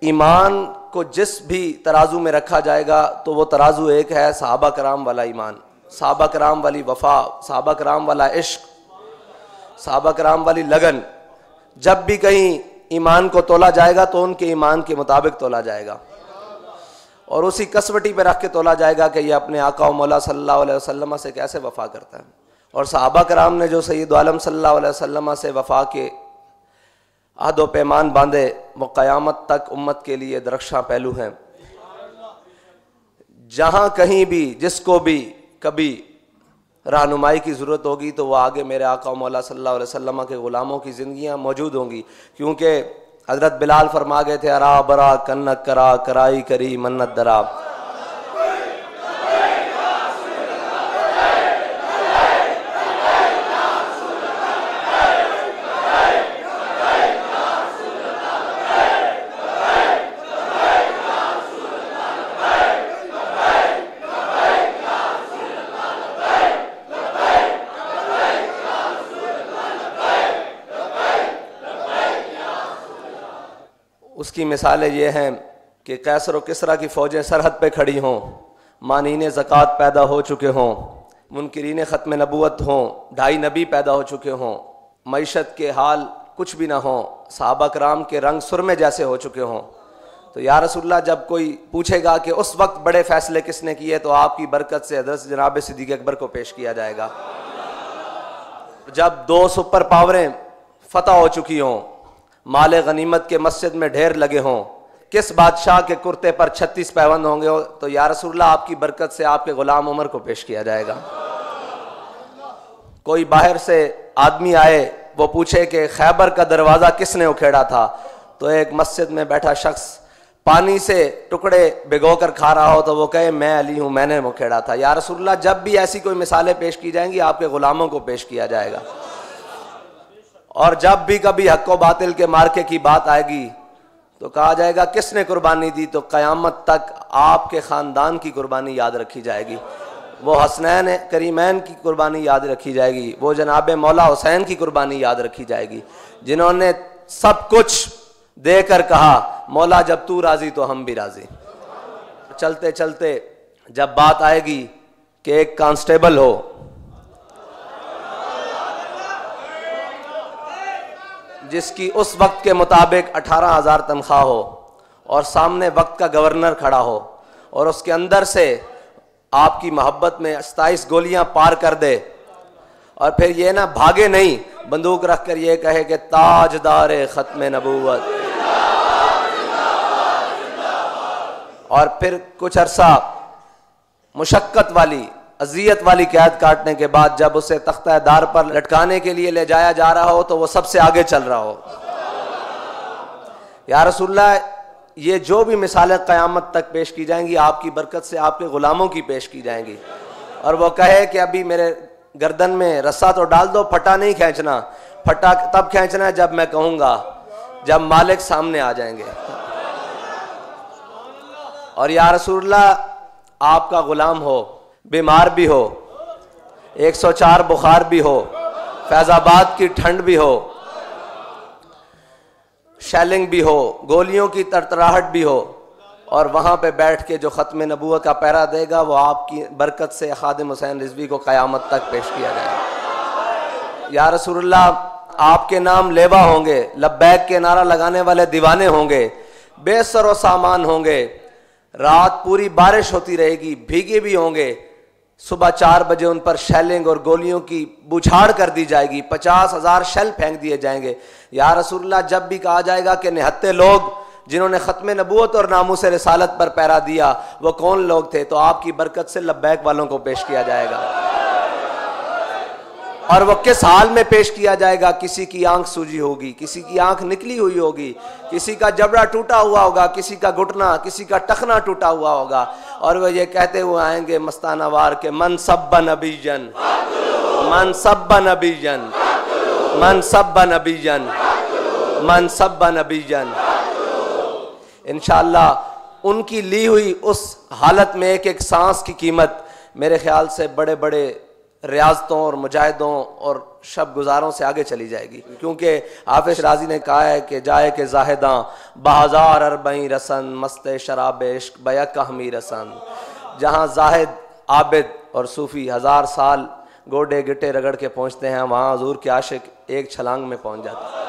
ईमान को जिस भी तराजू में रखा जाएगा तो वो तराजू एक है, सहाबा कराम वाला ईमान, सहाबा कराम वाली वफा, सहाबा कराम वाला इश्क, सहाबा कराम वाली लगन। जब भी कहीं ईमान को तोला जाएगा तो उनके ईमान के मुताबिक तोला जाएगा और उसी कसवटी पे रख के तोला जाएगा कि ये अपने आका व मौला सल्लल्लाहु अलैहि वसल्लम से कैसे वफा करता है। और सहाबा कराम ने जो सैयद आलम सल्लल्लाहु अलैहि वसल्लम से वफा के अहद व पैमान बांधे वो क़यामत तक उम्मत के लिए दरख्शां पहलू हैं। जहाँ कहीं भी जिसको भी कभी रहनुमाई की ज़रूरत होगी तो वह आगे मेरे आका मौला सल्लल्लाहु अलैहि वसल्लम के ग़ुलामों की ज़िंदगियाँ मौजूद होंगी। क्योंकि हज़रत बिलाल फरमा गए थे, अरा बरा कन्नक करा कराई करी मन्नत दरा। उसकी मिसालें ये हैं कि कैसर व किसरा की फ़ौजें सरहद पे खड़ी हों, मानीन ज़कात पैदा हो चुके हों, मुनकिरीन ख़त्म नबूवत हों, ढाई नबी पैदा हो चुके हों, मईशत के हाल कुछ भी ना हों, सहाबा कराम के रंग सुरमे जैसे हो चुके हों। तो या रसूलल्लाह जब कोई पूछेगा कि उस वक्त बड़े फ़ैसले किसने किए तो आपकी बरकत से हज़रत जनाब सिद्दीक़ अकबर को पेश किया जाएगा। जब दो सुपर पावरें फ़तह हो चुकी हों, माले गनीमत के मस्जिद में ढेर लगे हों, किस बादशाह के कुर्ते पर 36 पैबंद होंगे हो, तो या रसूलल्लाह आपकी बरकत से आपके गुलाम उमर को पेश किया जाएगा। कोई बाहर से आदमी आए वो पूछे कि खैबर का दरवाज़ा किसने उखेड़ा था, तो एक मस्जिद में बैठा शख्स पानी से टुकड़े भिगो कर खा रहा हो तो वो कहे मैं अली हूँ, मैंने उखेड़ा था। या रसूलल्लाह जब भी ऐसी कोई मिसालें पेश की जाएंगी आपके गुलामों को पेश किया जाएगा। और जब भी कभी हक व बातिल के मार्के की बात आएगी तो कहा जाएगा किसने कुर्बानी दी, तो क़यामत तक आपके ख़ानदान की कुर्बानी याद रखी जाएगी, वो हसनैन करीमैन की कुर्बानी याद रखी जाएगी, वो जनाब मौला हुसैन की कुर्बानी याद रखी जाएगी, जिन्होंने सब कुछ देकर कहा मौला जब तू राज़ी तो हम भी राज़ी। चलते चलते जब बात आएगी कि एक कांस्टेबल हो, जिसकी उस वक्त के मुताबिक 18,000 तनख्वाह हो और सामने वक्त का गवर्नर खड़ा हो और उसके अंदर से आपकी मोहब्बत में 27 गोलियां पार कर दे और फिर ये ना भागे नहीं, बंदूक रख कर ये कहे कि ताजदार ख़त्म नबूवत, और फिर कुछ अरसा मुशक्कत वाली अजियत वाली कैद काटने के बाद जब उसे तख्ता दार पर लटकाने के लिए ले जाया जा रहा हो तो वो सबसे आगे चल रहा हो। या रसूलल्लाह ये जो भी मिसालें क़यामत तक पेश की जाएंगी आपकी बरकत से आपके गुलामों की पेश की जाएंगी। और वो कहे कि अभी मेरे गर्दन में रस्सा तो डाल दो, फटा नहीं खींचना, फटा तब खींचना है जब मैं कहूँगा, जब मालिक सामने आ जाएंगे। और या रसूलल्लाह आपका गुलाम हो, बीमार भी हो, 104 बुखार भी हो, फैजाबाद की ठंड भी हो, शैलिंग भी हो, गोलियों की तरतराहट भी हो, और वहाँ पे बैठ के जो ख़त्म नबूवत का पैरा देगा वो आपकी बरकत से खादिम हुसैन रिजवी को क़यामत तक पेश किया जाएगा। या रसूलल्लाह आपके नाम लेवा होंगे, लब्बैक के नारा लगाने वाले दीवाने होंगे, बेसर व सामान होंगे, रात पूरी बारिश होती रहेगी, भीगे भी होंगे, सुबह 4 बजे उन पर शेलिंग और गोलियों की बौछार कर दी जाएगी, 50,000 शेल फेंक दिए जाएंगे। या रसूलल्लाह जब भी कहा जाएगा कि निहत्ते लोग जिन्होंने ख़त्म नबूवत और नामूस रिसालत पर पैरा दिया वो कौन लोग थे, तो आपकी बरकत से लब्बैक वालों को पेश किया जाएगा। और वो किस हाल में पेश किया जाएगा, किसी की आंख सूजी होगी, किसी की आंख निकली हुई होगी, किसी का जबड़ा टूटा हुआ होगा, किसी का घुटना, किसी का टखना टूटा हुआ होगा, और वो ये कहते हुए आएंगे मस्ताना वार के मन सब्बा नबीजन, मन सब्बा नबीजन, मन सब्बा नबीजन, मन सब्बा नबीजन। इंशाअल्लाह उनकी ली हुई उस हालत में एक एक सांस की कीमत मेरे ख्याल से बड़े बड़े रियाजतों और मुजाहिदों और शब गुजारों से आगे चली जाएगी, क्योंकि हाफिज राजी ने कहा है कि जाए के जाहिदा बहजार अरबई रसन मस्त शराब इश्क बयक हमी रसन। जहाँ जाहिद आबिद और सूफ़ी 1000 साल गोडे गिटे रगड़ के पहुँचते हैं, वहाँ हुजूर के आशिक एक छलांग में पहुँच जाते हैं।